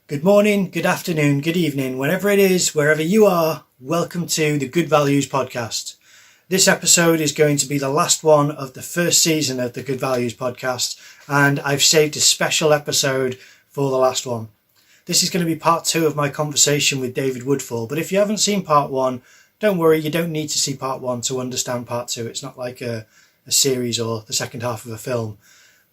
Good morning, good afternoon, good evening, whenever it is, wherever you are, welcome to the Good Values podcast. This episode is going to be the last one of the first season of the Good Values podcast, and I've saved a special episode for the last one. This is going to be part 2 of my conversation with David Woodfall, but if you haven't seen part 1, don't worry, you don't need to see part 1 to understand part 2. It's not like a series or the second half of a film,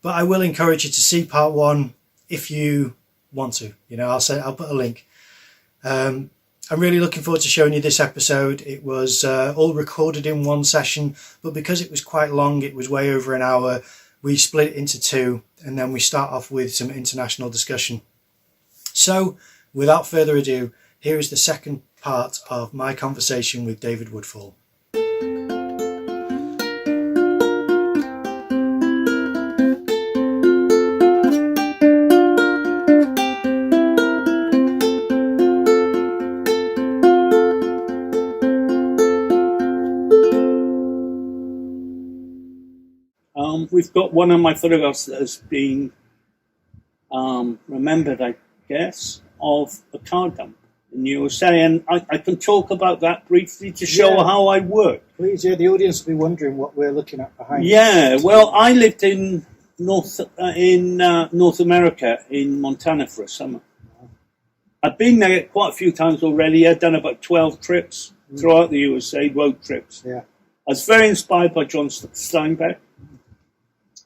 but I will encourage you to see part 1 if you want to. I'll put a link. I'm really looking forward to showing you this episode. It was all recorded in one session, but because it was quite long, it was way over an hour, we split it into 2, and then we start off with some international discussion. So without further ado, here is the second part of my conversation with David Woodfall. We've got one of my photographs that has been remembered, I guess, of a car dump in the USA, and I can talk about that briefly to show how I work. Please, the audience will be wondering what we're looking at behind. Well, I lived in North America, in Montana for a summer. I've been there quite a few times already. I've done about 12 trips throughout the USA, road trips. I was very inspired by John Steinbeck,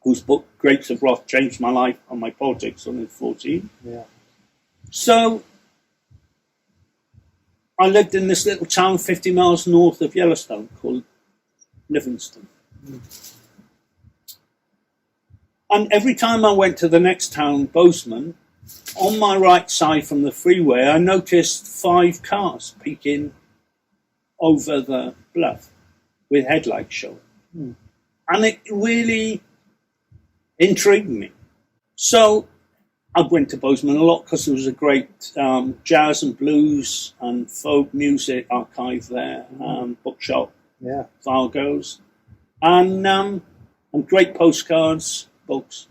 whose book Grapes of Wrath changed my life and my politics when I was 14. So I lived in this little town 50 miles north of Yellowstone called Livingston. And every time I went to the next town, Bozeman, on my right side from the freeway, I noticed 5 cars peeking over the bluff with headlights showing. And it really intrigued me. So I went to Bozeman a lot because there was a great jazz and blues and folk music archive there, bookshop, Fargo's, and great postcards, books.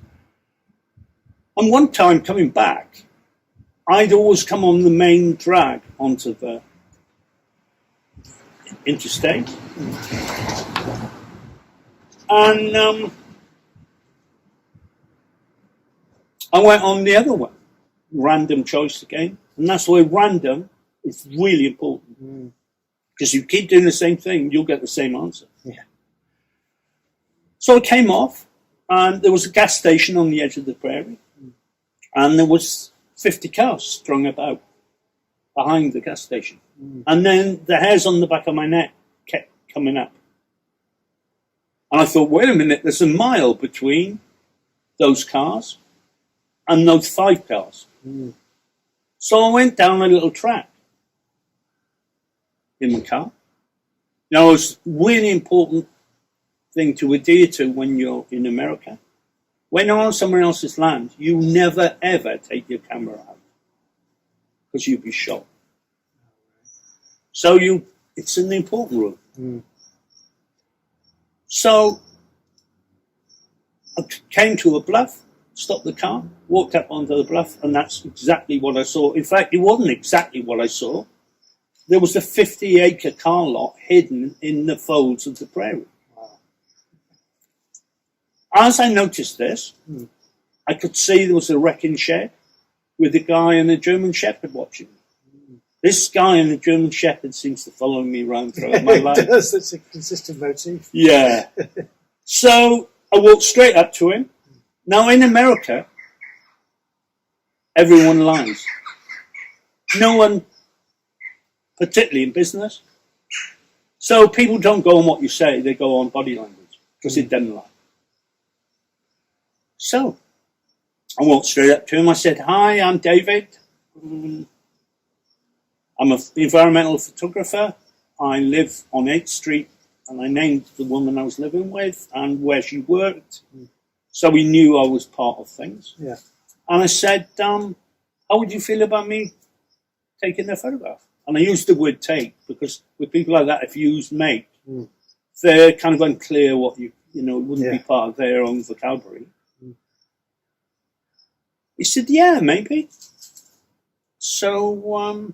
And one time coming back, I'd always come on the main drag onto the interstate. And I went on the other one, random choice again. And that's why random is really important. Because you keep doing the same thing, you'll get the same answer. So I came off, and there was a gas station on the edge of the prairie. And there was 50 cars strung about behind the gas station. And then the hairs on the back of my neck kept coming up. And I thought, wait a minute, there's a mile between those cars and those 5 cars. So I went down a little track in my car. Now, it's a really important thing to adhere to when you're in America. When you're on someone else's land, you never, ever take your camera out because you'll be shot. So it's an important rule. So I came to a bluff, stopped the car, walked up onto the bluff, and that's exactly what I saw. In fact, it wasn't exactly what I saw. There was a 50-acre car lot hidden in the folds of the prairie. As I noticed this, I could see there was a wrecking shed with a guy and a German Shepherd watching. This guy and the German Shepherd seems to follow me around throughout my life. It does. That's a consistent motif. So I walked straight up to him. Now, in America, everyone lies. No one, particularly in business. So people don't go on what you say, they go on body language, because it doesn't lie. So I walked straight up to him. I said, "Hi, I'm David. I'm an environmental photographer. I live on 8th Street." And I named the woman I was living with and where she worked. So he knew I was part of things. And I said, how would you feel about me taking a photograph? And I used the word take because with people like that, if you use make, they're kind of unclear what it wouldn't be part of their own vocabulary. He said, yeah, maybe. So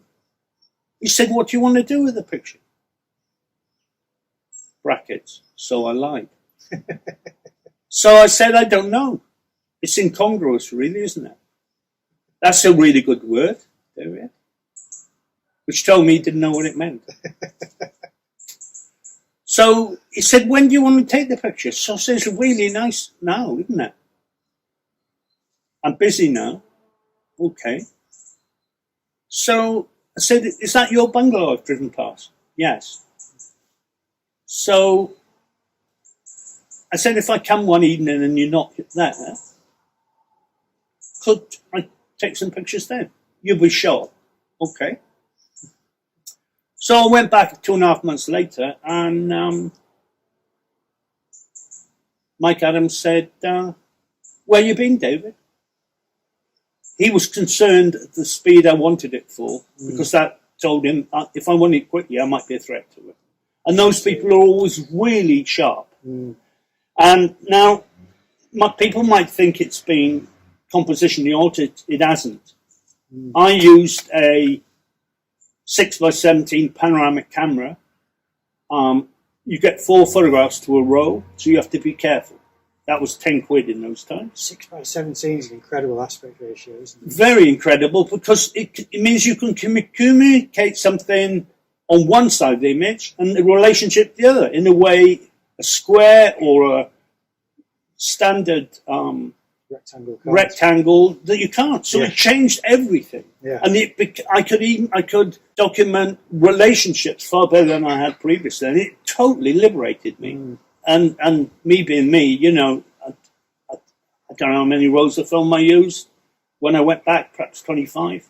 he said, what do you want to do with the picture? Brackets. So I lied. So I said, I don't know. It's incongruous, really, isn't it? That's a really good word, there, which told me he didn't know what it meant. So he said, when do you want to take the picture? So I said, it's really nice now, isn't it? I'm busy now. Okay. So I said, is that your bungalow I've driven past? Yes. So I said, if I come one evening and you're not there, could I take some pictures then? You'll be sure. Okay. So I went back 2.5 months later, and Mike Adams said, where you been, David? He was concerned at the speed I wanted it for, because that told him if I wanted it quickly, I might be a threat to him. And those people are always really sharp. And now, people might think it's been compositionally altered. It hasn't. I used a 6x17 panoramic camera. You get 4 photographs to a row, so you have to be careful. That was 10 quid in those times. 6x17 is an incredible aspect ratio, isn't it? Very incredible, because it means you can communicate something on one side of the image and the relationship the other, in a way a square or a standard rectangle that you can't. So it changed everything. Yeah. And I could document relationships far better than I had previously, and it totally liberated me. And me being me, you know, I don't know how many rolls of film I used when I went back, perhaps 25.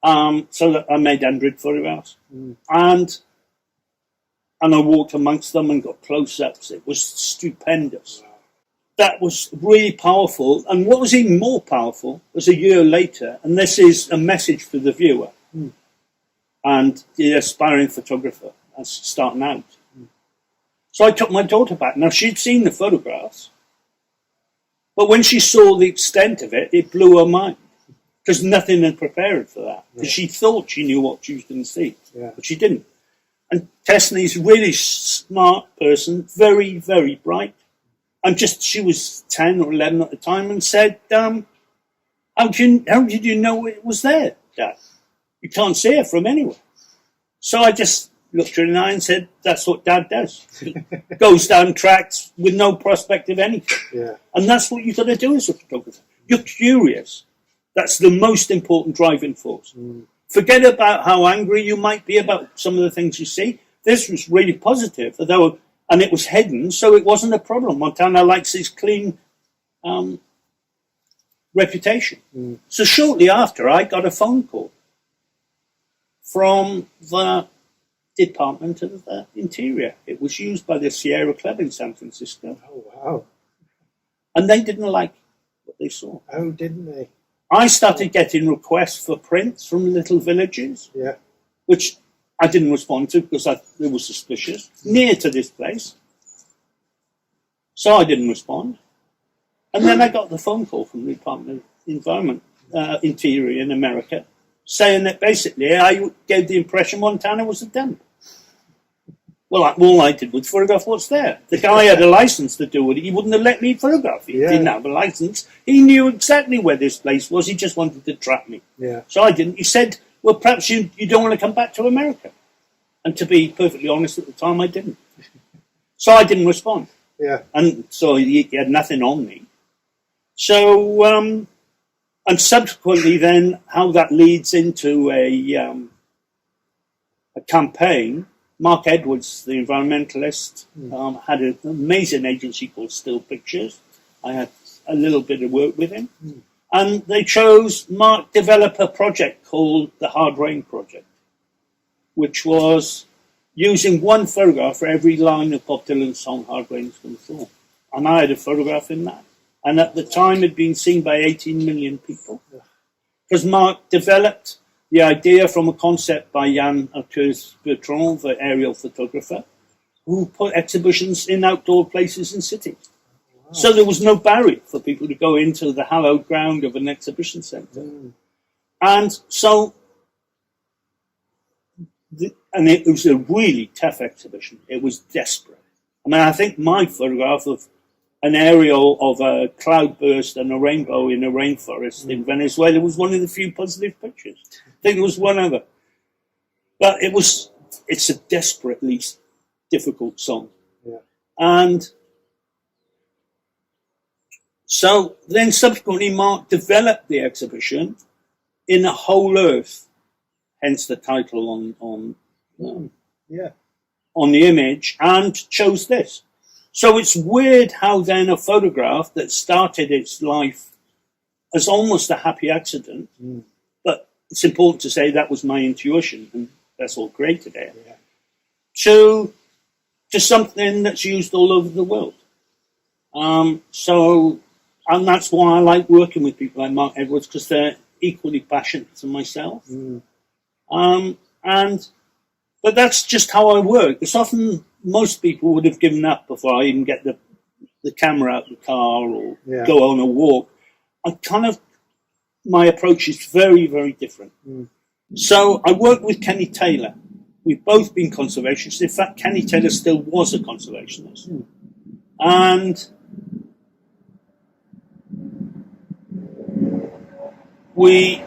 So that I made 100 photographs. And I walked amongst them and got close-ups. It was stupendous. That was really powerful. And what was even more powerful was a year later, and this is a message for the viewer and the aspiring photographer that's starting out. So I took my daughter back. Now, she'd seen the photographs, but when she saw the extent of it, it blew her mind, because nothing had prepared her for that. Because she thought she knew what she was going to see, but she didn't. And Tessney's a really smart person, very, very bright. And she was 10 or 11 at the time, and said, how did you know it was there, Dad? You can't see it from anywhere. So I just looked her in the eye and said, that's what Dad does. He goes down tracks with no prospect of anything. Yeah. And that's what you've got to do as a photographer. You're curious. That's the most important driving force. Forget about how angry you might be about some of the things you see. This was really positive, and it was hidden, so it wasn't a problem. Montana likes his clean reputation. So shortly after, I got a phone call from the Department of the Interior. It was used by the Sierra Club in San Francisco. Oh, wow. And they didn't like what they saw. Oh, didn't they? I started getting requests for prints from little villages, which I didn't respond to because it was suspicious, near to this place. So I didn't respond. And then I got the phone call from the Department of Interior in America, saying that basically I gave the impression Montana was a dump. Well, all I did was photograph what's there. The guy had a license to do it. He wouldn't have let me photograph. He didn't have a license. He knew exactly where this place was. He just wanted to trap me. Yeah. So I didn't. He said, well, perhaps you don't want to come back to America. And to be perfectly honest, at the time, I didn't. So I didn't respond. Yeah. And so he had nothing on me. So, and subsequently then, how that leads into a campaign. Mark Edwards, the environmentalist, had an amazing agency called Still Pictures. I had a little bit of work with him. And they chose Mark develop a project called the Hard Rain Project, which was using one photograph for every line of Bob Dylan's song Hard Rain's Gonna Fall. And I had a photograph in that. And at the time, it had been seen by 18 million people. Because Mark developed the idea from a concept by Jan Bertrand, the aerial photographer, who put exhibitions in outdoor places in cities. Wow. So there was no barrier for people to go into the hallowed ground of an exhibition centre. And so, and it was a really tough exhibition. It was desperate. I mean, I think my photograph of an aerial of a cloudburst and a rainbow in a rainforest in Venezuela was one of the few positive pictures. I think there was one other. But it's a desperately difficult song. Yeah. And so then subsequently Mark developed the exhibition in a whole earth, hence the title on the image, and chose this. So it's weird how then a photograph that started its life as almost a happy accident, but it's important to say that was my intuition, and that's what created it, to something that's used all over the world. And that's why I like working with people like Mark Edwards, because they're equally passionate to myself. But that's just how I work. It's often most people would have given up before I even get the camera out of the car or go on a walk. My approach is very, very different. So I work with Kenny Taylor. We've both been conservationists. In fact, Kenny Taylor still was a conservationist. And we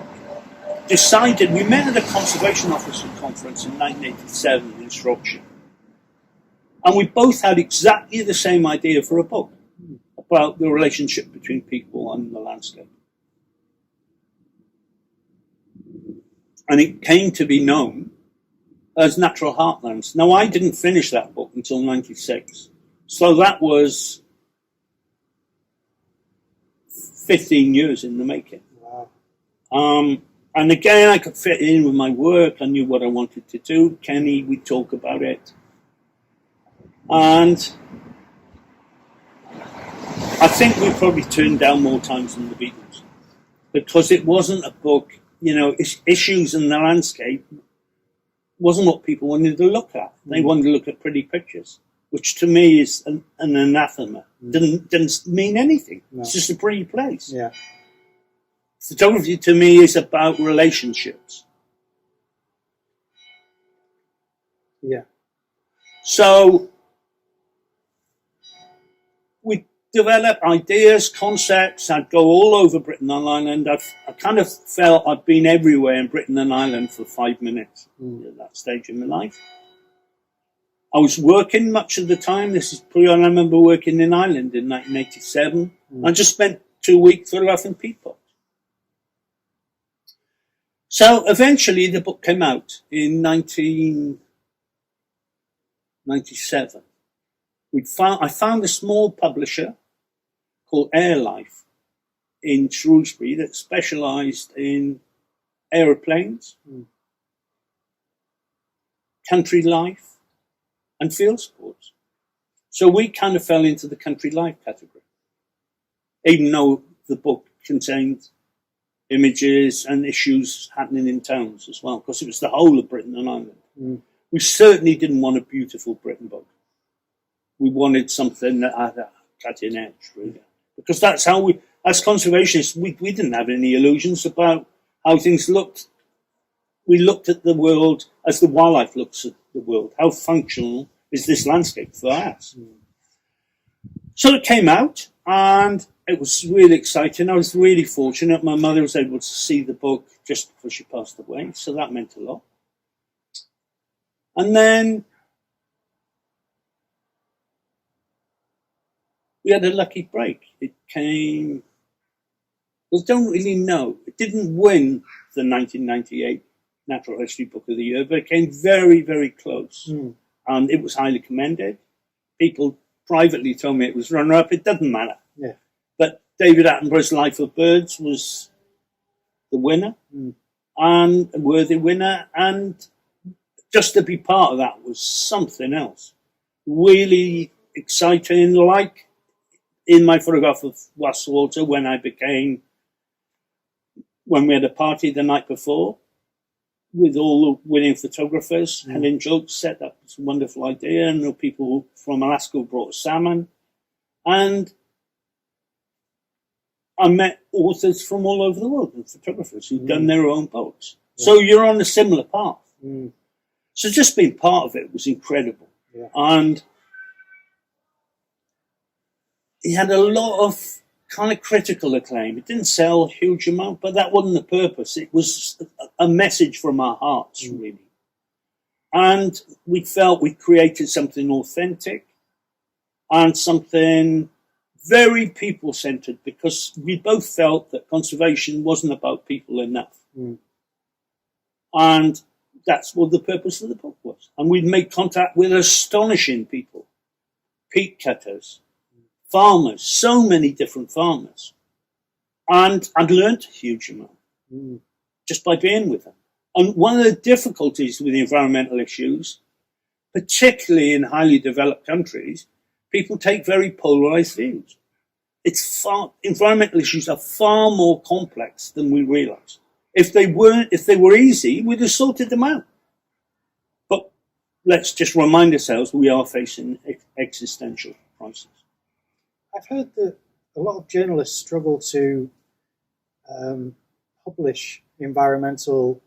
decided, we met at a conservation officer conference in 1987 in Shropshire. And we both had exactly the same idea for a book about the relationship between people and the landscape. And it came to be known as Natural Heartlands. Now, I didn't finish that book until 96. So that was 15 years in the making. Wow. And again, I could fit in with my work. I knew what I wanted to do. Kenny, we'd talk about it. And I think we probably turned down more times than the Beatles, because it wasn't a book, issues in the landscape wasn't what people wanted to look at. They wanted to look at pretty pictures, which to me is an anathema. Didn't mean anything. No. It's just a pretty place. Yeah. Photography to me is about relationships. Yeah. So we develop ideas, concepts. I'd go all over Britain and Ireland. I kind of felt I'd been everywhere in Britain and Ireland for 5 minutes at that stage in my life. I was working much of the time. This is I remember working in Ireland in 1987. I just spent 2 weeks photographing people. So eventually the book came out in 1997. I found a small publisher called Airlife in Shrewsbury that specialised in aeroplanes, country life, and field sports. So we kind of fell into the country life category, even though the book contained images and issues happening in towns as well, because it was the whole of Britain and Ireland. We certainly didn't want a beautiful Britain book. We wanted something that had a cutting edge, really. Because that's how we, as conservationists, we didn't have any illusions about how things looked. We looked at the world as the wildlife looks at the world. How functional is this landscape for us? So it came out, and it was really exciting. I was really fortunate. My mother was able to see the book just before she passed away, so that meant a lot. And then we had a lucky break. It came, well, don't really know. It didn't win the 1998 Natural History Book of the Year, but it came very, very close. And it was highly commended. People privately told me it was runner-up. It doesn't matter. Yeah. But David Attenborough's Life of Birds was the winner, and a worthy winner. And just to be part of that was something else. Really exciting, like in my photograph of Westwater when we had a party the night before with all the winning photographers. Helen Jokes set up this wonderful idea, and the people from Alaska brought salmon. And I met authors from all over the world, and photographers who've done their own books. Yeah. So you're on a similar path. Mm. So just being part of it was incredible. Yeah. And he had a lot of kind of critical acclaim. It didn't sell a huge amount, but that wasn't the purpose. It was a message from our hearts, really. And we felt we created something authentic and something very people-centered, because we both felt that conservation wasn't about people enough. Mm. And that's what the purpose of the book was. And we'd made contact with astonishing people, peat cutters, farmers, so many different farmers. And I'd learned a huge amount just by being with them. And one of the difficulties with the environmental issues, particularly in highly developed countries, people take very polarized views. Environmental issues are far more complex than we realize. If they were easy, we'd have sorted them out. But let's just remind ourselves we are facing existential crisis. I've heard that a lot of journalists struggle to publish environmental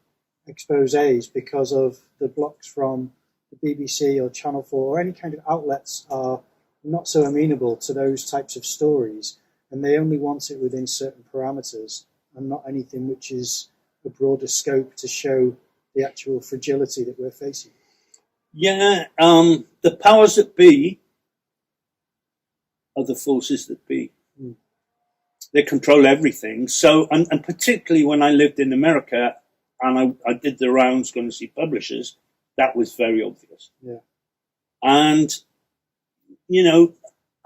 exposés because of the blocks from the BBC or Channel 4 or any kind of outlets are not so amenable to those types of stories, and they only want it within certain parameters and not anything which is a broader scope to show the actual fragility that we're facing. Yeah, the powers that be are the forces that be. Mm. They control everything. So, and particularly when I lived in America and I did the rounds going to see publishers, that was very obvious. Yeah. And, you know,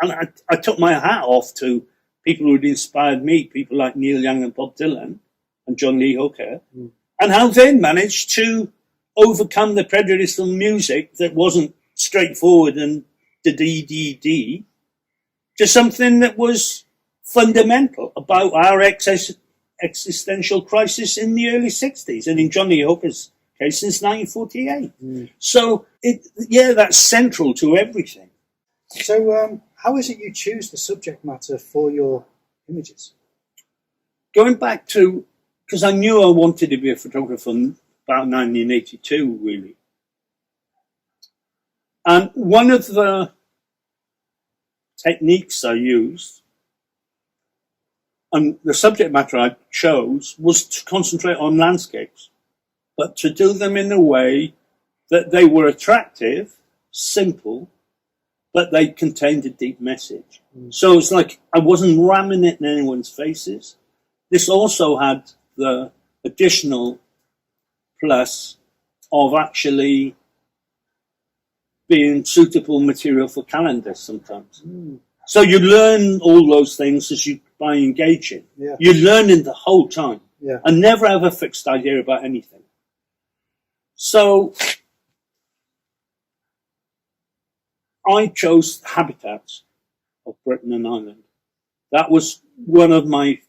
and I took my hat off to people who'd inspired me, people like Neil Young and Bob Dylan and John Lee Hooker, and how they managed to overcome the prejudice on music that wasn't straightforward and da-dee-dee-dee to something that was fundamental about our existential crisis in the early 60s, and in John Lee Hooker's case since 1948. So, that's central to everything. So, how is it you choose the subject matter for your images? Going back to, because I knew I wanted to be a photographer about 1982, really. And one of the techniques I used, and the subject matter I chose, was to concentrate on landscapes, but to do them in a way that they were attractive, simple, but they contained a deep message. So it's like I wasn't ramming it in anyone's faces. This also had the additional plus of actually being suitable material for calendars sometimes. So you learn all those things by engaging. Yeah. You're learning the whole time. Yeah. And never have a fixed idea about anything. So I chose habitats of Britain and Ireland. That was one of my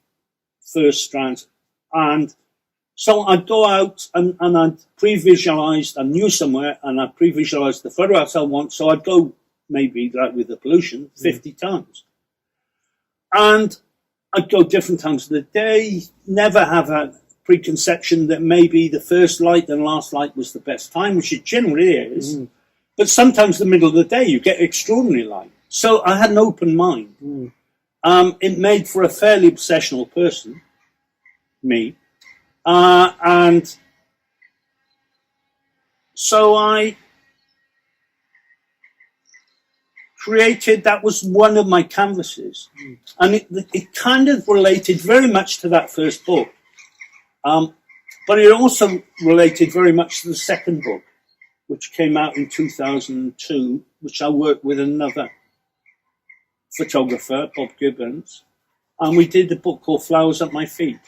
first strands. And so I'd go out and I'd pre-visualized, I knew somewhere, and I'd pre-visualized the photographs I want. So I'd go maybe, like with the pollution, 50 times. And I'd go different times of the day, never have a preconception that maybe the first light and last light was the best time, which it generally is. But sometimes the middle of the day, you get extraordinary light. So I had an open mind. It made for a fairly obsessional person, me. And so I created, that was one of my canvases. And it kind of related very much to that first book. But it also related very much to the second book, which came out in 2002, which I worked with another photographer, Bob Gibbons. And we did a book called Flowers at My Feet,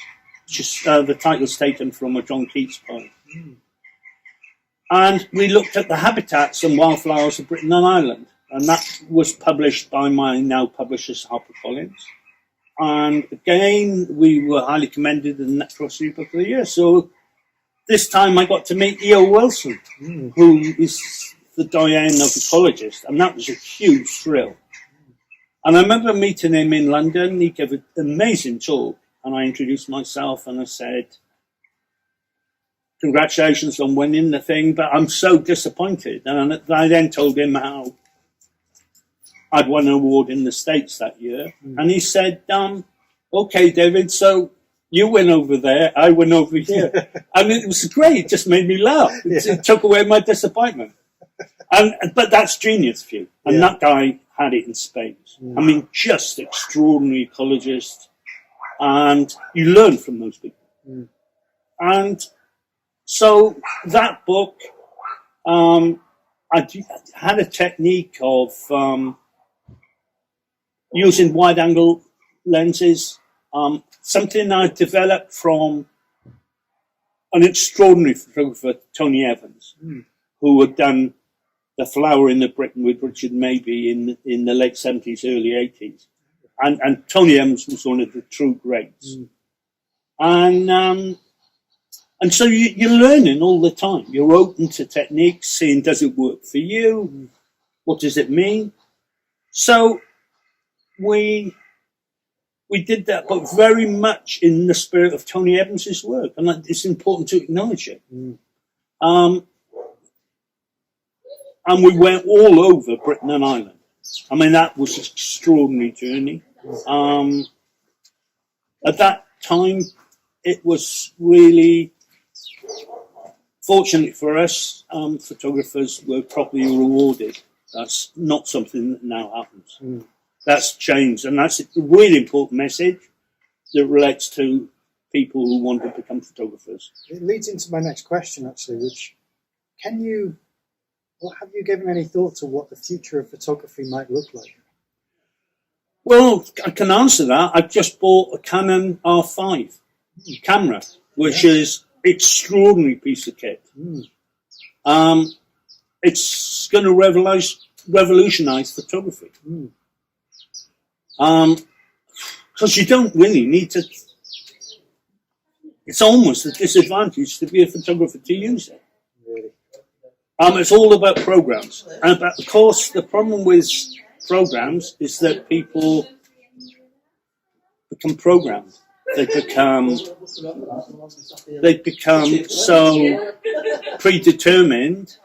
which is the title's taken from a John Keats poem. And we looked at the habitats and wildflowers of Britain and Ireland. And that was published by my now publishers, HarperCollins. And again, we were highly commended in the Natural History Book of the Year. So this time I got to meet E.O. Wilson, who is the doyen of ecologists. And that was a huge thrill. And I remember meeting him in London. He gave an amazing talk, and I introduced myself and I said, congratulations on winning the thing, but I'm so disappointed. And I then told him how I'd won an award in the States that year. And he said, okay, David, so you win over there, I win over here. And it was great. It just made me laugh. It took away my disappointment. But that's genius view. And that guy had it in spades. I mean, just extraordinary ecologist. And you learn from those people. And so that book, I had a technique of using wide-angle lenses, something I developed from an extraordinary photographer, Tony Evans, who had done The Flower in the Britain with Richard Mabey in the late 70s, early 80s. And Tony Evans was one of the true greats. And so you're learning all the time. You're open to techniques, seeing does it work for you? What does it mean? So we did that, but very much in the spirit of Tony Evans's work, and it's important to acknowledge it. And we went all over Britain and Ireland. I mean, that was an extraordinary journey. At that time, it was really fortunate for us. Photographers were properly rewarded. That's not something that now happens. That's changed, and that's a really important message that relates to people who want to become photographers. It leads into my next question, actually, which have you given any thought to what the future of photography might look like? Well, I can answer that. I've just bought a Canon R5 camera, which is an extraordinary piece of kit. It's going to revolutionize photography. Because you don't really need to. It's almost a disadvantage to be a photographer to use it. Really? It's all about programs. And of course, the problem with programs is that people become programmed. They become so predetermined,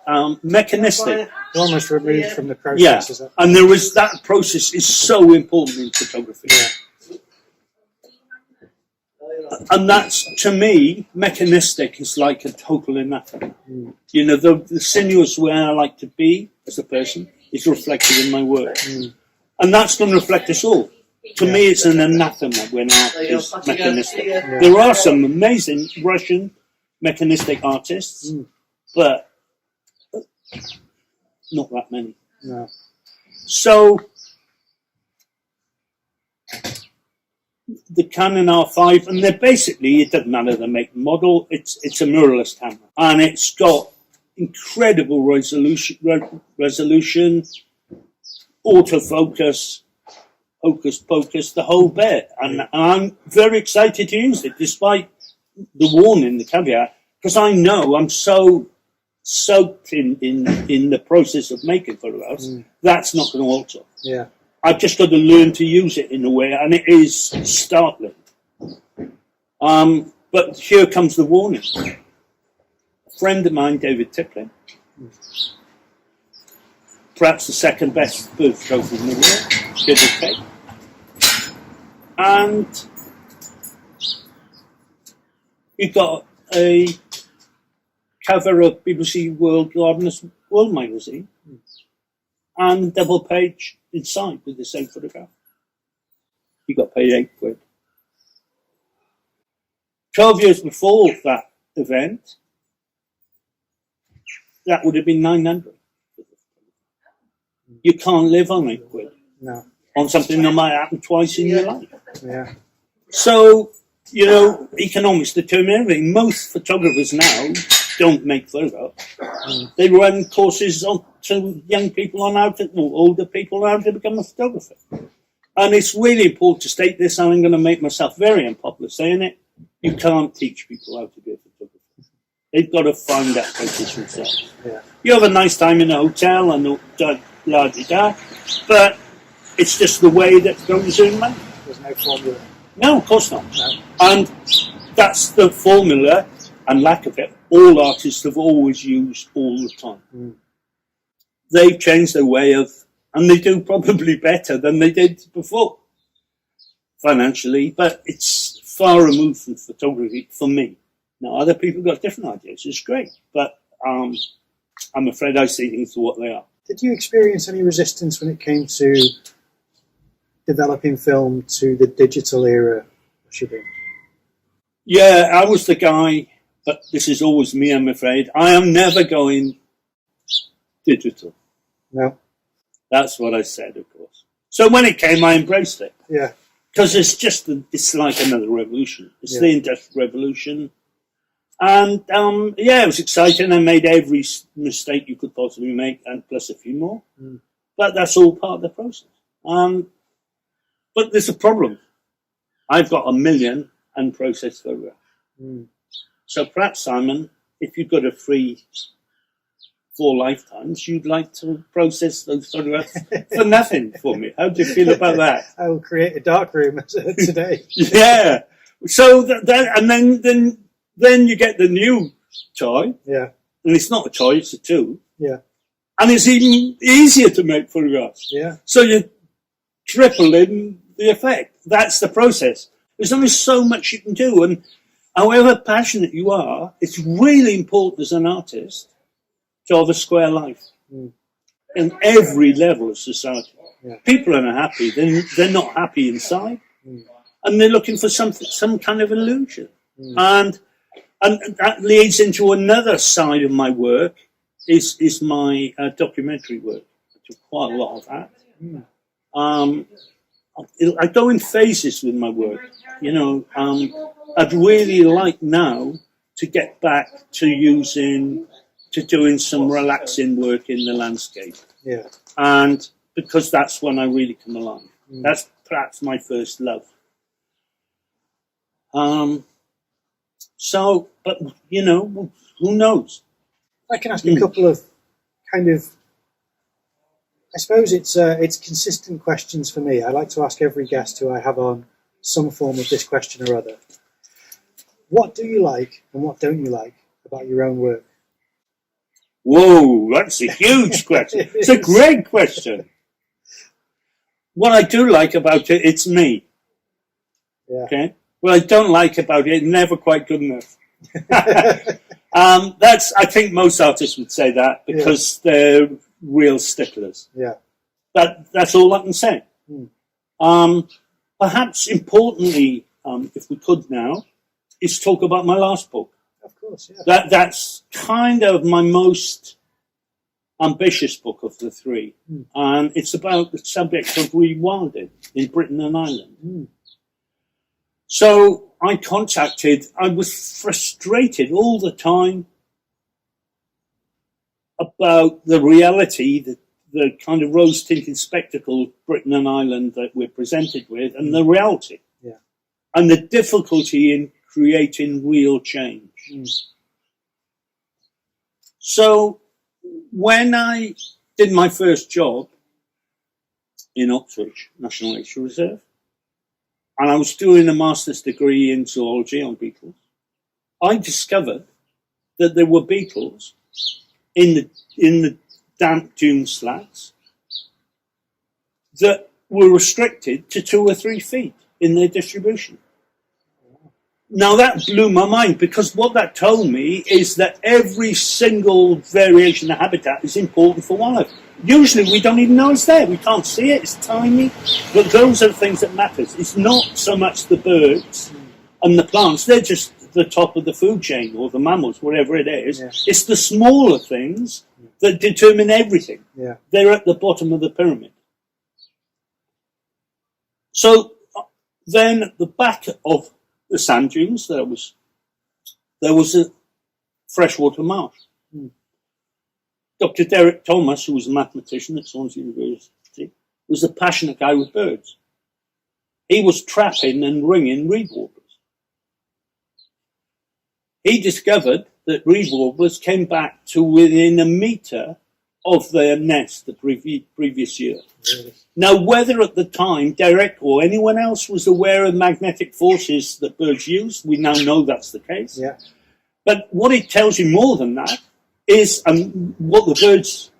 mechanistic. Almost removed from the process. Is it? And that process is so important in photography. And that's, to me, mechanistic is like a total anathema. You know, the sinuous where I like to be as a person is reflected in my work. And that's going to reflect us all. To me, it's an anathema when art is mechanistic. There are some amazing Russian mechanistic artists, but not that many. No. So the Canon R5, and they're basically, it doesn't matter the make and model, it's a mirrorless camera. And it's got incredible resolution, autofocus, hocus pocus, the whole bit. And I'm very excited to use it, despite the warning, the caveat, because I know I'm so soaked in the process of making photographs, that's not going to alter. Yeah. I've just got to learn to use it in a way, and it is startling. But here comes the warning. A friend of mine, David Tiplin, perhaps the second best bird photographer in the world, give or take. And he got a cover of BBC World Gardeners World magazine and double page inside with the same photograph. He got paid £8. 12 years before that event, that would have been 900. You can't live on £8. No. On something that might happen twice in your life. Yeah. So, you know, economics determine everything. Most photographers now don't make photographs. They run courses to young people on how to, or older people on how to become a photographer. And it's really important to state this, and I'm going to make myself very unpopular saying it. You can't teach people how to be a photographer. They've got to find that process themselves. Yeah. You have a nice time in a hotel and la-di-da, but It's just the way that goes in, man. There's no formula. No, of course not. No. And that's the formula, and lack of it, all artists have always used all the time. Mm. They've changed their way of, and they do probably better than they did before, financially, but it's far removed from photography for me. Now, other people got different ideas. It's great, but I'm afraid I see things for what they are. Did you experience any resistance when it came to developing film to the digital era of shooting? Yeah, I was the guy, but this is always me, I'm afraid. I am never going digital. No. That's what I said, of course. So when it came, I embraced it. Yeah. Because it's like another revolution. It's the Industrial Revolution. And, it was exciting. I made every mistake you could possibly make, and plus a few more. Mm. But that's all part of the process. But there's a problem. I've got 1 million unprocessed photographs. Mm. So perhaps, Simon, if you've got a free 4 lifetimes, you'd like to process those photographs for nothing for me. How do you feel about that? I will create a darkroom today. Yeah. So and then you get the new toy. Yeah. And it's not a toy, it's a tool. Yeah. And it's even easier to make photographs. Yeah. So you're tripling the effect. That's the process. There's only so much you can do. And however passionate you are, it's really important as an artist to have a square life in every level of society. Yeah. People are unhappy. They're not happy inside. And they're looking for some kind of illusion. And that leads into another side of my work, is my documentary work. I do quite a lot of that. I go in phases with my work. You know, I'd really like now to get back to doing some relaxing work in the landscape. Yeah. And because that's when I really come alive. That's perhaps my first love. So, but, you know, who knows? I can ask a couple of kind of, I suppose it's consistent questions for me. I like to ask every guest who I have on some form of this question or other. What do you like and what don't you like about your own work? Whoa, that's a huge question. It's a great question. What I do like about it, it's me. Yeah. Okay. What I don't like about it, never quite good enough. I think most artists would say that because they're real sticklers. Yeah. But that's all I can say. Perhaps importantly, if we could now, is talk about my last book. Of course, yeah. That's kind of my most ambitious book of the 3. And it's about the subject of rewilding in Britain and Ireland. So I was frustrated all the time about the reality, the kind of rose-tinted spectacle of Britain and Ireland that we're presented with, and the reality. Yeah. And the difficulty in creating real change. So when I did my first job in Oxford National Nature Reserve, and I was doing a master's degree in zoology on beetles, I discovered that there were beetles in the damp dune slats that were restricted to 2 or 3 feet in their distribution. Now that blew my mind, because what that told me is that every single variation of habitat is important for wildlife. Usually we don't even know it's there. We can't see it. It's tiny. But those are the things that matters. It's not so much the birds and the plants. They're just the top of the food chain, or the mammals, whatever it is. Yeah. It's the smaller things that determine everything. Yeah. They're at the bottom of the pyramid. So then at the back of the sand dunes, there was a freshwater marsh. Dr. Derek Thomas, who was a mathematician at Swansea University, was a passionate guy with birds. He was trapping and ringing reed warblers. He discovered that reed warblers came back to within a metre of their nest the previous year. Really? Now, whether at the time Derek or anyone else was aware of magnetic forces that birds use, we now know that's the case. Yeah. But what it tells you more than that is what the bird's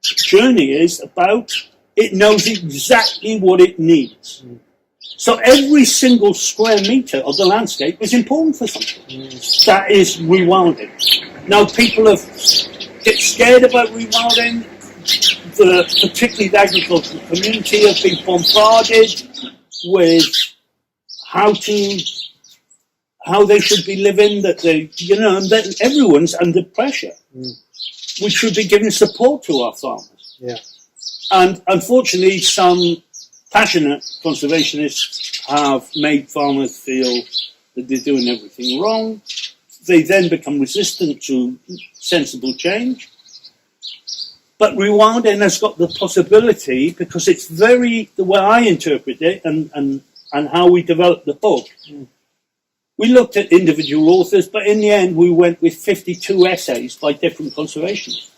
journey is about. It knows exactly what it needs. So every single square metre of the landscape is important for something. That is rewilding. Now, people get scared about rewilding. Particularly the agricultural community have been bombarded with how they should be living, that and that everyone's under pressure. We should be giving support to our farmers. Yeah. And unfortunately, some passionate conservationists have made farmers feel that they're doing everything wrong. They then become resistant to sensible change. But rewilding has got the possibility, because it's the way I interpret it and how we developed the book. We looked at individual authors, but in the end we went with 52 essays by different conservationists,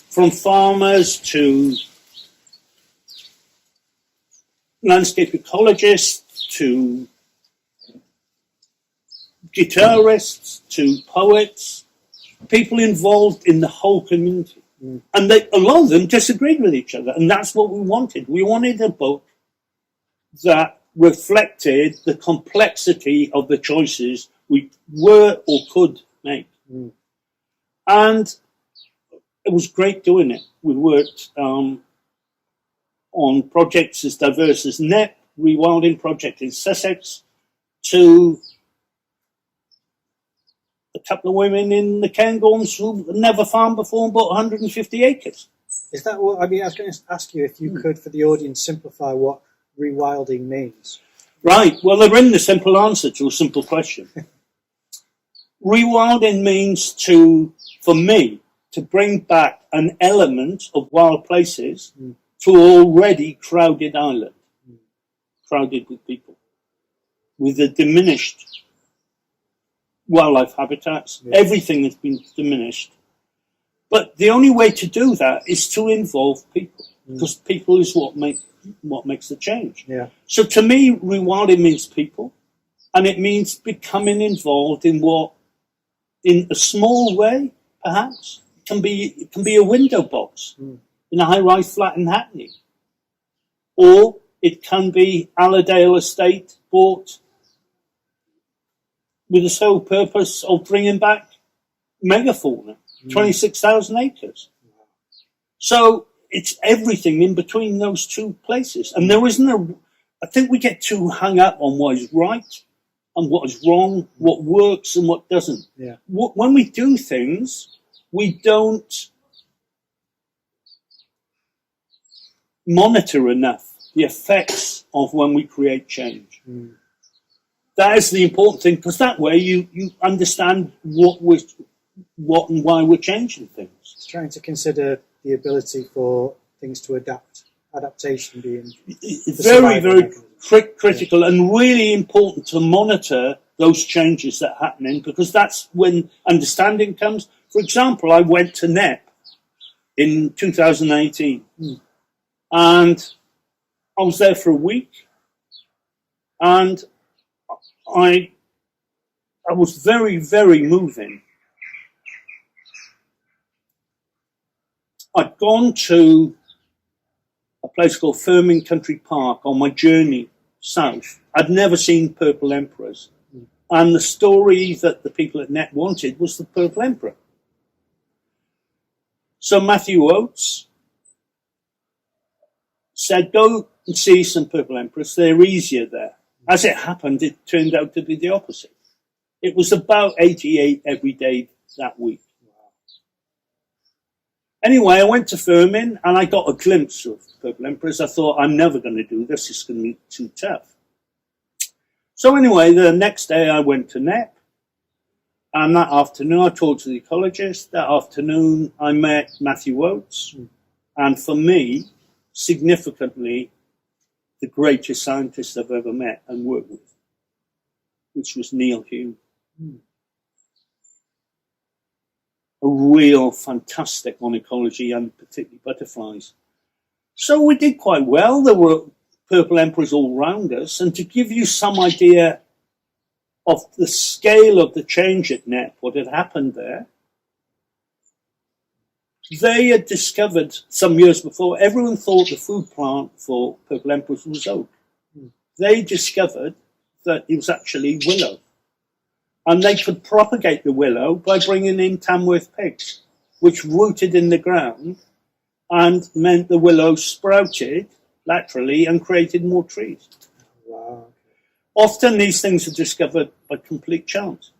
from farmers to landscape ecologists to guitarists to poets, people involved in the whole community. And a lot of them disagreed with each other, and that's what we wanted. We wanted a book that reflected the complexity of the choices we were or could make. And it was great doing it. We worked on projects as diverse as NEP, rewilding project in Sussex, to a couple of women in the Cairngorms who never farmed before and bought 150 acres. Is that what, I was going to ask you if you could, for the audience, simplify what rewilding means. Right, well, they're in the simple answer to a simple question. Rewilding means for me, to bring back an element of wild places to already crowded island, crowded with people, with the diminished wildlife habitats. Everything has been diminished. But the only way to do that is to involve people, because people is what makes the change. Yeah. So to me, rewilding means people, and it means becoming involved in in a small way, perhaps, it can be a window box in a high-rise flat in Hackney, or it can be Allerdale Estate bought with the sole purpose of bringing back megafauna, 26,000 acres. So it's everything in between those two places. And there isn't I think we get too hung up on what is right and what is wrong, what works and what doesn't. Yeah. When we do things, we don't monitor enough the effects of when we create change. That is the important thing, because that way you understand what and why we're changing things. It's trying to consider the ability for things to adapt, adaptation being very, very critical and really important to monitor those changes that are happening, because that's when understanding comes. For example, I went to NEP in 2018 and I was there for a week, and I was very, very moving. I'd gone to a place called Firming Country Park on my journey south. I'd never seen purple emperors. And the story that the people at NET wanted was the purple emperor. So Matthew Oates said, go and see some purple emperors. They're easier there. As it happened, it turned out to be the opposite. It was about 88 every day that week. Anyway, I went to Firmin and I got a glimpse of purple emperors. I thought, I'm never going to do this. It's going to be too tough. So anyway, the next day I went to NEP. And that afternoon I talked to the ecologist. That afternoon I met Matthew Oates. And for me, significantly, the greatest scientist I've ever met and worked with, which was Neil Hume. real fantastic on ecology and particularly butterflies. So we did quite well. There were purple emperors all round us. And to give you some idea of the scale of the change at NEP, what had happened there, they had discovered some years before, everyone thought the food plant for purple emperors was oak. They discovered that it was actually willow. And they could propagate the willow by bringing in Tamworth pigs, which rooted in the ground and meant the willow sprouted laterally and created more trees. Wow. Often these things are discovered by complete chance.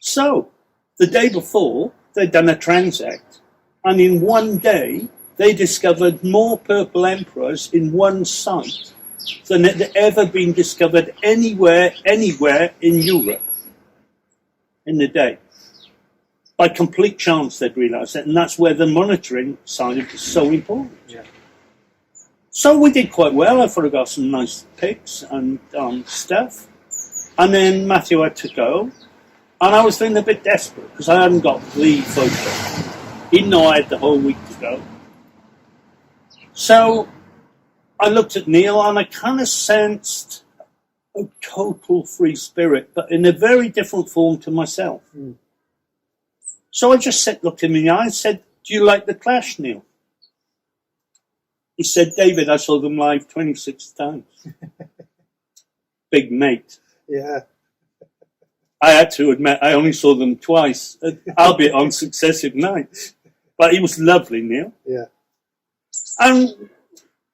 So, the day before, they'd done a transect, and in one day, they discovered more purple emperors in one site than had ever been discovered anywhere in Europe in the day. By complete chance, they'd realised that, and that's where the monitoring side of it is so important. Yeah. So we did quite well. I photographed some nice pics and stuff. And then Matthew had to go, and I was feeling a bit desperate because I hadn't got the photo. He didn't know I had the whole week to go. So I looked at Neil and I kind of sensed a total free spirit, but in a very different form to myself. So I just looked him in the eye and said, "Do you like the Clash, Neil?" He said, "David, I saw them live 26 times. Big mate." Yeah. I had to admit, I only saw them twice, albeit on successive nights. But he was lovely, Neil. Yeah. And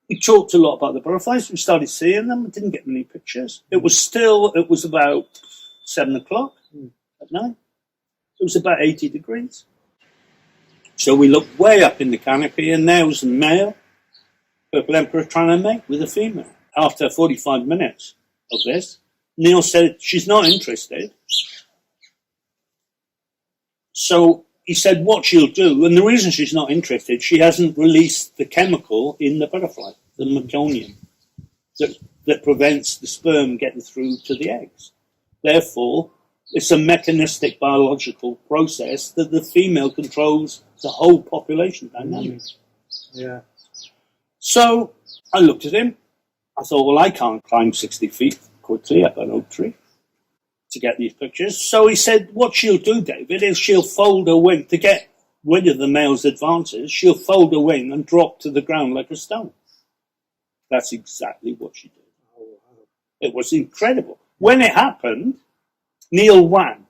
we talked a lot about the butterflies. We started seeing them. We didn't get many pictures. It was about 7 o'clock at night. It was about 80 degrees. So we looked way up in the canopy, and there was a male purple emperor trying to mate with a female. After 45 minutes of this, Neil said, "She's not interested." So he said, "What she'll do," and the reason she's not interested, she hasn't released the chemical in the butterfly, the meconium, that prevents the sperm getting through to the eggs. Therefore, it's a mechanistic biological process that the female controls the whole population dynamic. Yeah. So I looked at him. I thought, well, I can't climb 60 feet quickly up an oak tree to get these pictures. So he said, "What she'll do, David, is she'll fold her wing to get rid of the male's advances. She'll fold her wing and drop to the ground like a stone." That's exactly what she did. Oh, wow. It was incredible. When it happened, Neil ran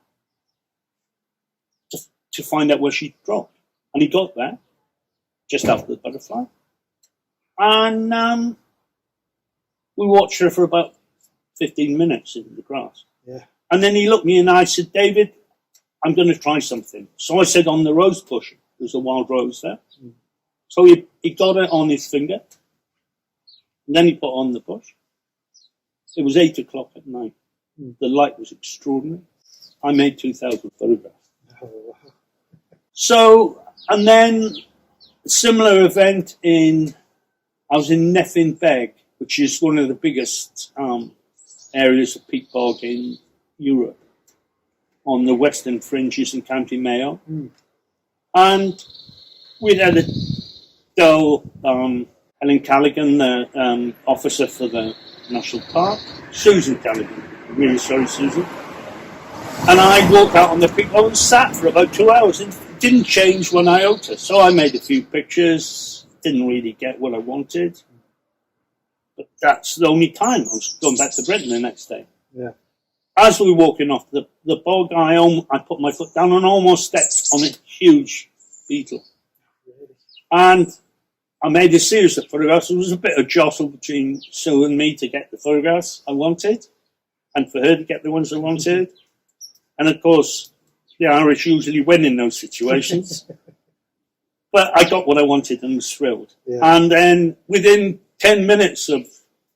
to find out where she dropped. And he got there just after the butterfly. And we watched her for about 15 minutes in the grass. Yeah. And then he looked at me and I said, "David, I'm going to try something." So I said, "On the rose bush," there's a wild rose there. So he got it on his finger. And then he put on the bush. It was 8 o'clock at night. The light was extraordinary. I made 2,000 photographs. Oh, wow. So, and then a similar event I was in Neffin Beg, which is one of the biggest areas of peat bog in Europe, on the western fringes in County Mayo. And we'd had a dull, Helen Callaghan, the officer for the National Park, Susan Callaghan, really sorry, Susan. And I walked out on the peat bog and sat for about 2 hours, and it didn't change one iota. So I made a few pictures, didn't really get what I wanted. But that's the only time. I was going back to Britain the next day. Yeah. As we were walking off the bog, I put my foot down and almost stepped on a huge beetle. And I made a series of photographs. There was a bit of jostle between Sue and me to get the photographs I wanted, and for her to get the ones I wanted. And of course, the Irish usually win in those situations. But I got what I wanted and was thrilled. Yeah. And then within 10 minutes of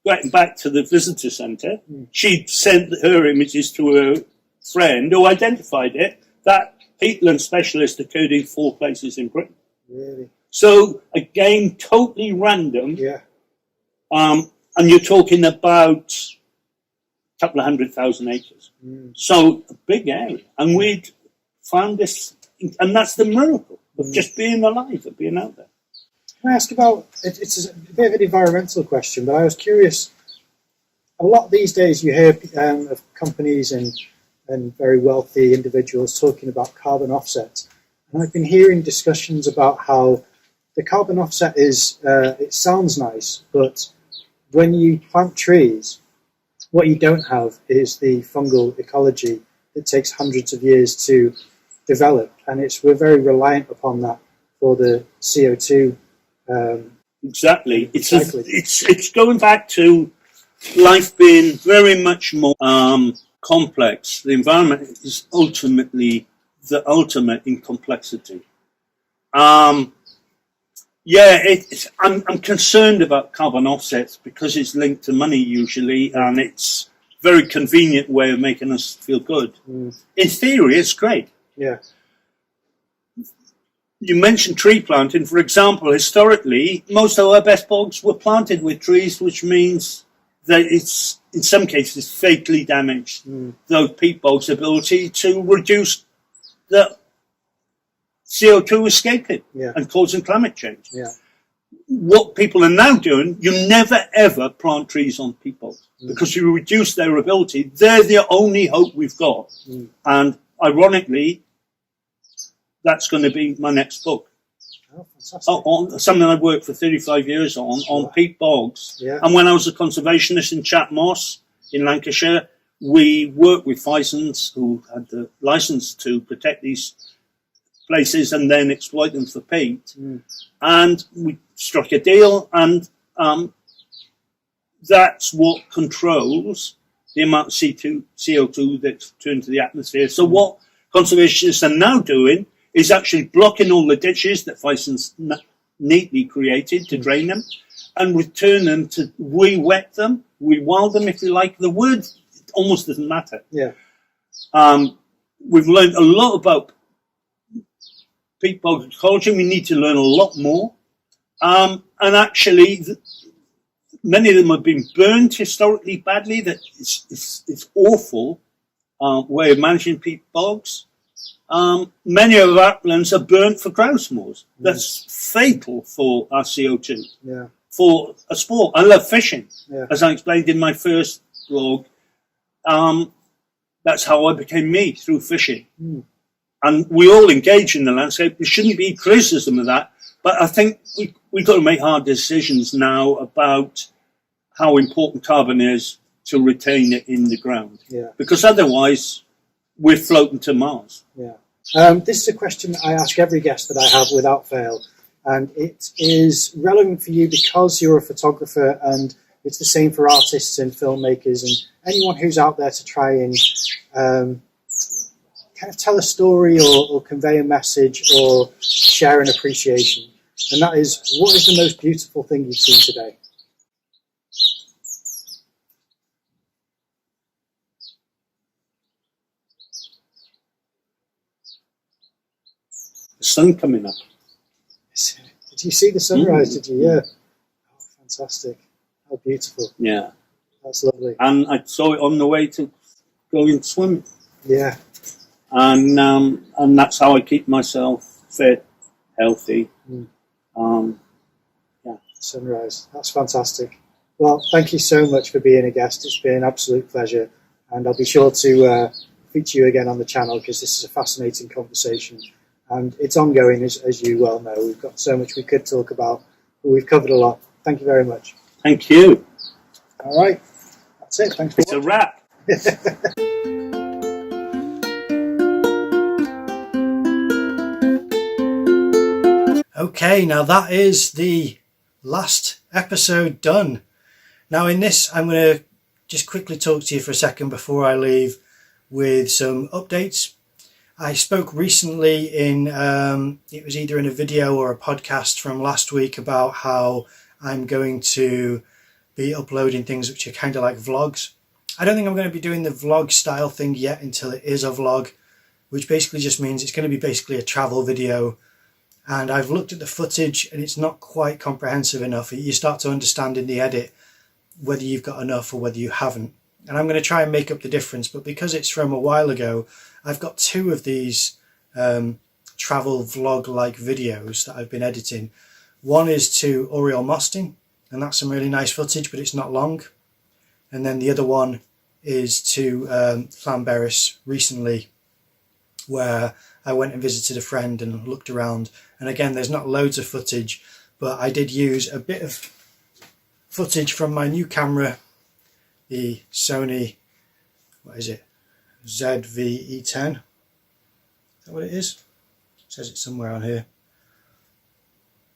getting back to the visitor centre, she'd sent her images to her friend who identified it. That peatland specialist occurred in 4 places in Britain. Really? So, again, totally random. Yeah. And you're talking about a couple of 100,000 acres. So, a big area. And we'd found this, and that's the miracle of just being alive and being out there. Can I ask about, it's a bit of an environmental question, but I was curious, a lot these days you hear of companies and very wealthy individuals talking about carbon offsets. And I've been hearing discussions about how the carbon offset is, it sounds nice, but when you plant trees, what you don't have is the fungal ecology that takes hundreds of years to develop. And we're very reliant upon that for the CO2. Exactly. It's going back to life being very much more complex. The environment is ultimately the ultimate in complexity. I'm concerned about carbon offsets because it's linked to money usually, and it's a very convenient way of making us feel good. In theory, it's great. Yeah. You mentioned tree planting. For example, historically, most of our best bogs were planted with trees, which means that it's, in some cases, fatally damaged those peat bogs' ability to reduce the CO2 escaping and causing climate change. Yeah. What people are now doing, you never ever plant trees on peat bogs because you reduce their ability. They're the only hope we've got. And ironically, that's going to be my next book. Oh, fantastic. On something I've worked for 35 years on peat bogs. Yeah. And when I was a conservationist in Chat Moss in Lancashire, we worked with Fisons who had the license to protect these places and then exploit them for peat. And we struck a deal, and that's what controls the amount of CO2 that's turned to the atmosphere. So what conservationists are now doing is actually blocking all the ditches that Fisons neatly created to drain them and return them to re-wet them, re-wild them, if you like. The word almost doesn't matter. Yeah. We've learned a lot about peat bog ecology. We need to learn a lot more. And actually, many of them have been burned historically badly. That it's awful way of managing peat bogs. Many of our uplands are burnt for grouse moors. That's fatal for our CO2. Yeah. For a sport, I love fishing. Yeah. As I explained in my first blog, that's how I became me, through fishing. And we all engage in the landscape. There shouldn't be criticism of that. But I think we've got to make hard decisions now about how important carbon is to retain it in the ground. Yeah. Because otherwise, we're floating to Mars. Yeah. This is a question that I ask every guest that I have without fail. And it is relevant for you because you're a photographer, and it's the same for artists and filmmakers and anyone who's out there to try and kind of tell a story or convey a message or share an appreciation. And that is, what is the most beautiful thing you've seen today? The sun coming up. Did you see the sunrise? Did you? Yeah. Oh, fantastic. How beautiful. Yeah. That's lovely. And I saw it on the way to going swimming. Yeah. And that's how I keep myself fit, healthy. Sunrise. That's fantastic. Well, thank you so much for being a guest. It's been an absolute pleasure. And I'll be sure to feature you again on the channel because this is a fascinating conversation. And it's ongoing, as you well know. We've got so much we could talk about, but we've covered a lot. Thank you very much. Thank you. All right. That's it. Thanks for watching. It's a wrap. Okay, now that is the last episode done. Now in this, I'm going to just quickly talk to you for a second before I leave with some updates. I spoke recently in, it was either in a video or a podcast from last week about how I'm going to be uploading things which are kind of like vlogs. I don't think I'm going to be doing the vlog style thing yet until it is a vlog, which basically just means it's going to be basically a travel video. And I've looked at the footage and it's not quite comprehensive enough. You start to understand in the edit whether you've got enough or whether you haven't. And I'm going to try and make up the difference. But because it's from a while ago, I've got two of these travel vlog-like videos that I've been editing. One is to Oriel Mosting, and that's some really nice footage, but it's not long. And then the other one is to Llanberis recently, where I went and visited a friend and looked around. And again, there's not loads of footage, but I did use a bit of footage from my new camera, the Sony, what is it, ZV-E10. Is that what it is? It says it somewhere on here.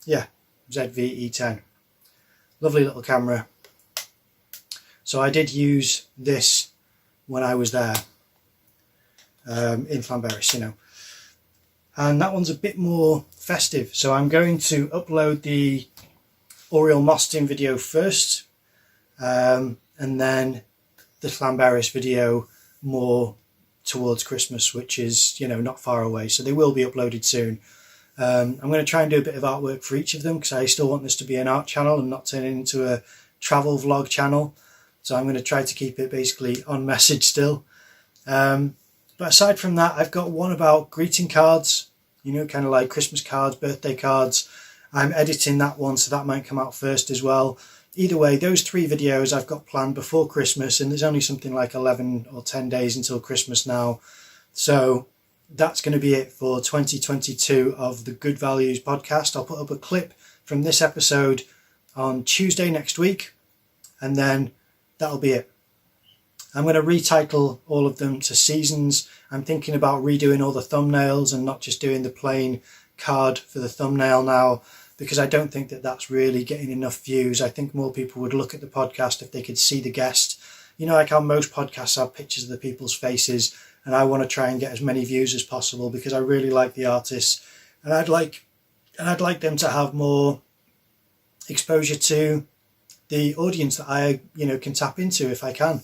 Yeah, ZV-E10. Lovely little camera. So I did use this when I was there in Llanberis, you know. And that one's a bit more festive. So I'm going to upload the Oriel Mosting video first, and then the Llanberis video more towards Christmas, which is, you know, not far away. So they will be uploaded soon. I'm going to try and do a bit of artwork for each of them, because I still want this to be an art channel and not turn it into a travel vlog channel. So I'm going to try to keep it basically on message still. But aside from that, I've got one about greeting cards, you know, kind of like Christmas cards, birthday cards. I'm editing that one, so that might come out first as well. Either way, those 3 videos I've got planned before Christmas, and there's only something like 11 or 10 days until Christmas now. So that's going to be it for 2022 of the Good Values podcast. I'll put up a clip from this episode on Tuesday next week, and then that'll be it. I'm going to retitle all of them to seasons. I'm thinking about redoing all the thumbnails and not just doing the plain card for the thumbnail now, because I don't think that that's really getting enough views. I think more people would look at the podcast if they could see the guest. You know, like how most podcasts have pictures of the people's faces, and I want to try and get as many views as possible because I really like the artists, and I'd like them to have more exposure to the audience that I, you know, can tap into if I can.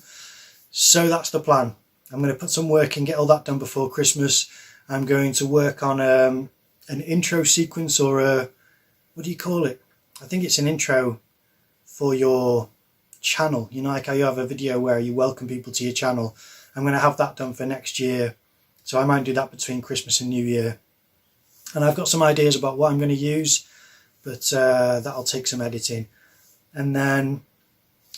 So that's the plan. I'm going to put some work and get all that done before Christmas. I'm going to work on an intro sequence, or a, what do you call it? I think it's an intro for your channel. You know, like how you have a video where you welcome people to your channel. I'm going to have that done for next year. So I might do that between Christmas and New Year. And I've got some ideas about what I'm going to use, but that'll take some editing. And then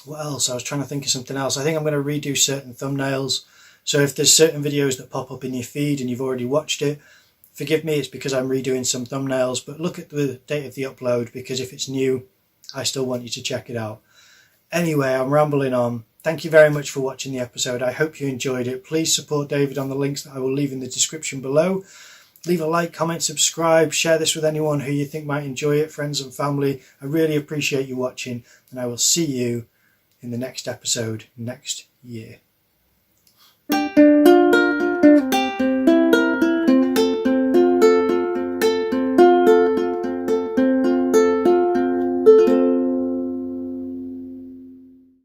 what else? I was trying to think of something else. I think I'm going to redo certain thumbnails. So if there's certain videos that pop up in your feed and you've already watched it, forgive me, it's because I'm redoing some thumbnails, but look at the date of the upload, because if it's new, I still want you to check it out. Anyway, I'm rambling on. Thank you very much for watching the episode. I hope you enjoyed it. Please support David on the links that I will leave in the description below. Leave a like, comment, subscribe, share this with anyone who you think might enjoy it, friends and family. I really appreciate you watching, and I will see you in the next episode next year.